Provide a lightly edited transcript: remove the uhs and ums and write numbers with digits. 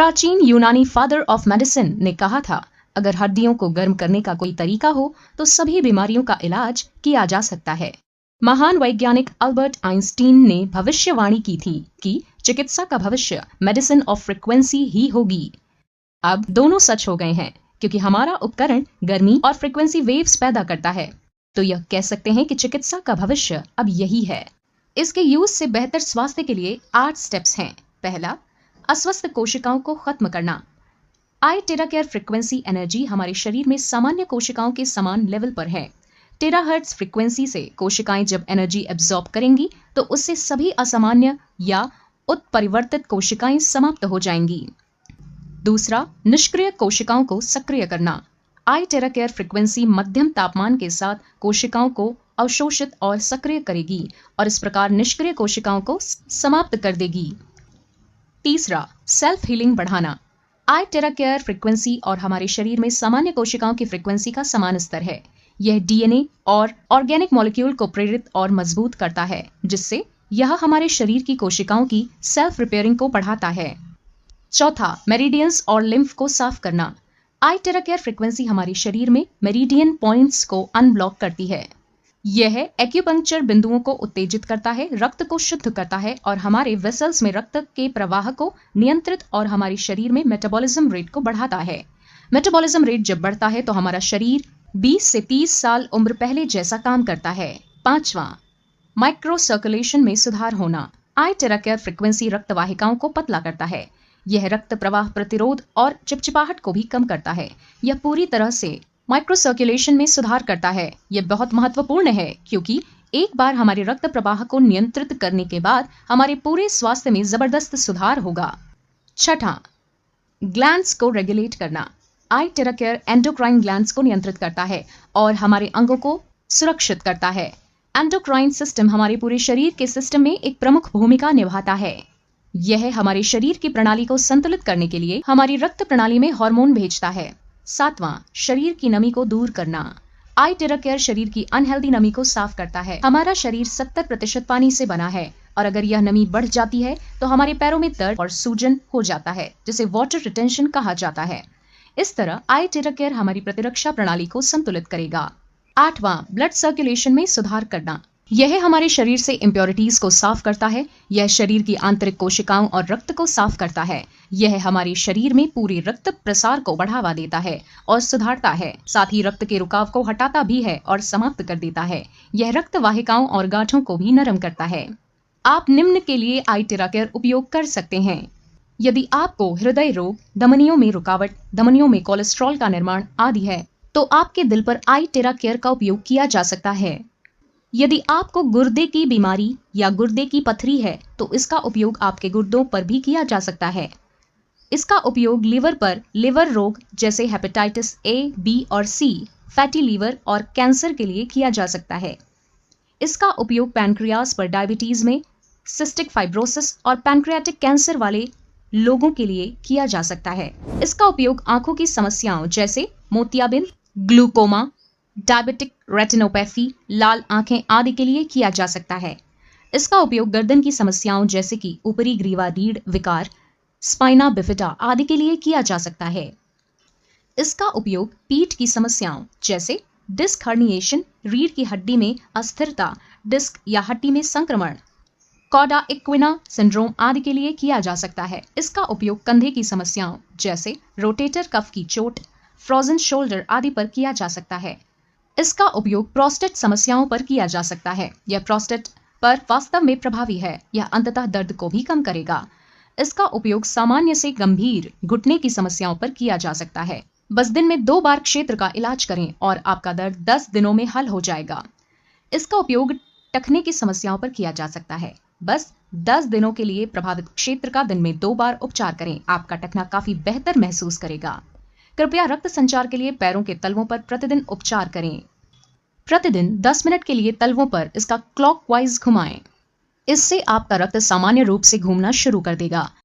प्राचीन यूनानी father of medicine ने कहा था, अगर हड्डियों को गर्म करने का कोई तरीका हो तो सभी बीमारियों का इलाज किया जा सकता है। महान वैज्ञानिक अल्बर्ट आइंस्टीन ने भविष्यवाणी की थी कि चिकित्सा का भविष्य मेडिसिन ऑफ फ्रीक्वेंसी ही होगी। अब दोनों सच हो गए हैं, क्योंकि हमारा उपकरण गर्मी और फ्रीक्वेंसी वेव्स पैदा करता है। तो यह कह सकते हैं कि चिकित्सा का भविष्य अब यही है। इसके यूज से बेहतर स्वास्थ्य के लिए 8 स्टेप्स हैं। पहला, अस्वस्थ कोशिकाओं को खत्म करना। आई टेराकेयर फ्रीक्वेंसी एनर्जी हमारे शरीर में सामान्य कोशिकाओं के समान लेवल पर है। टेराहर्ट्ज फ्रीक्वेंसी से कोशिकाएं जब एनर्जी एब्जॉर्ब करेंगी तो उससे सभी असामान्य या उत्परिवर्तित कोशिकाएं समाप्त हो जाएंगी। दूसरा, निष्क्रिय कोशिकाओं को सक्रिय करना। आई टेराकेयर फ्रीक्वेंसी मध्यम तापमान के साथ कोशिकाओं को अवशोषित और सक्रिय करेगी और इस प्रकार निष्क्रिय कोशिकाओं को समाप्त कर देगी। तीसरा, सेल्फ हीलिंग बढ़ाना। आई टेराकेयर फ्रीक्वेंसी और हमारे शरीर में सामान्य कोशिकाओं की फ्रीक्वेंसी का समान स्तर है। यह डीएनए और ऑर्गेनिक मॉलिक्यूल को प्रेरित और मजबूत करता है, जिससे यह हमारे शरीर की कोशिकाओं की सेल्फ रिपेयरिंग को बढ़ाता है। चौथा, मेरिडियंस और लिम्फ को साफ करना। आई टेराकेयर फ्रीक्वेंसी हमारे शरीर में मेरिडियन पॉइंट्स को अनब्लॉक करती है। यह एक्यूपंक्चर बिंदुओं को उत्तेजित करता है, रक्त को शुद्ध करता है और हमारे वेसल्स में रक्त के प्रवाह को नियंत्रित और हमारे शरीर में मेटाबॉलिज्म रेट को बढ़ाता है। मेटाबॉलिज्म रेट जब बढ़ता है तो हमारा शरीर 20 से 30 साल उम्र पहले जैसा काम करता है। पांचवा, माइक्रो सर्कुलेशन में सुधार होना। आई टेराकेयर फ्रीक्वेंसी रक्त वाहिकाओं को पतला करता है। यह रक्त प्रवाह प्रतिरोध और चिपचिपाहट को भी कम करता है। यह पूरी तरह से माइक्रो सर्कुलेशन में सुधार करता है। यह बहुत महत्वपूर्ण है, क्योंकि एक बार हमारे रक्त प्रवाह को नियंत्रित करने के बाद हमारे पूरे स्वास्थ्य में जबरदस्त सुधार होगा। छठा, ग्लैंड्स को रेगुलेट करना। आई टेराकेयर एंडोक्राइन ग्लैंड्स को नियंत्रित करता है और हमारे अंगों को सुरक्षित करता है। एंडोक्राइन सिस्टम हमारे पूरे शरीर के सिस्टम में एक प्रमुख भूमिका निभाता है। यह हमारे शरीर की प्रणाली को संतुलित करने के लिए हमारी रक्त प्रणाली में हार्मोन भेजता है। सातवां, शरीर की नमी को दूर करना। आई टेराकेयर शरीर की अनहेल्दी नमी को साफ करता है। हमारा शरीर 70% पानी से बना है और अगर यह नमी बढ़ जाती है तो हमारे पैरों में दर्द और सूजन हो जाता है, जिसे वाटर रिटेंशन कहा जाता है। इस तरह आई टेराकेयर हमारी प्रतिरक्षा प्रणाली को संतुलित करेगा। आठवां, ब्लड सर्कुलेशन में सुधार करना। यह हमारे शरीर से इम्प्योरिटीज को साफ करता है। यह शरीर की आंतरिक कोशिकाओं और रक्त को साफ करता है। यह हमारे शरीर में पूरे रक्त प्रसार को बढ़ावा देता है और सुधारता है। साथ ही रक्त के रुकाव को हटाता भी है और समाप्त कर देता है। यह रक्त वाहिकाओं और गांठों को भी नरम करता है। आप निम्न के लिए आई टेराकेयर उपयोग कर सकते हैं। यदि आपको हृदय रोग, धमनियों में रुकावट, धमनियों में कोलेस्ट्रॉल का निर्माण आदि है, तो आपके दिल पर आई टेराकेयर का उपयोग किया जा सकता है। यदि आपको गुर्दे की बीमारी या गुर्दे की पथरी है तो इसका उपयोग आपके गुर्दों पर भी किया जा सकता है। इसका उपयोग लिवर पर लिवर रोग जैसे हेपेटाइटिस ए, बी और सी, फैटी लीवर और कैंसर के लिए किया जा सकता है। इसका उपयोग पैनक्रियास पर डायबिटीज में, सिस्टिक फाइब्रोसिस और पैनक्रियाटिक कैंसर वाले लोगों के लिए किया जा सकता है। इसका उपयोग आंखों की समस्याओं जैसे मोतियाबिंद, ग्लूकोमा, डायबिटिक रेटिनोपैथी, लाल आंखें आदि के लिए किया जा सकता है। इसका उपयोग गर्दन की समस्याओं जैसे कि ऊपरी ग्रीवा रीढ़ विकार, स्पाइना बिफिडा आदि के लिए किया जा सकता है। इसका उपयोग पीठ की समस्याओं जैसे डिस्क हर्निएशन, रीढ़ की हड्डी में अस्थिरता, डिस्क या हड्डी में संक्रमण, कॉडा इक्विना सिंड्रोम आदि के लिए किया जा सकता है। इसका उपयोग कंधे की समस्याओं जैसे रोटेटर कफ की चोट, फ्रोजन शोल्डर आदि पर किया जा सकता है। इसका उपयोग प्रोस्टेट समस्याओं पर किया जा सकता है। यह प्रोस्टेट पर वास्तव में प्रभावी है। यह अंततः दर्द को भी कम करेगा। इसका उपयोग सामान्य से गंभीर घुटने की समस्याओं पर किया जा सकता है। बस दिन में 2 बार क्षेत्र का इलाज करें और आपका दर्द 10 दिनों में हल हो जाएगा। इसका उपयोग टखने की समस्याओं पर किया जा सकता है। बस 10 दिनों के लिए प्रभावित क्षेत्र का दिन में 2 बार उपचार करें। आपका टखना काफी बेहतर महसूस करेगा। कृपया रक्त संचार के लिए पैरों के तलवों पर प्रतिदिन उपचार करें। प्रतिदिन 10 मिनट के लिए तलवों पर इसका क्लॉकवाइज घुमाएं। इससे आपका रक्त सामान्य रूप से घूमना शुरू कर देगा।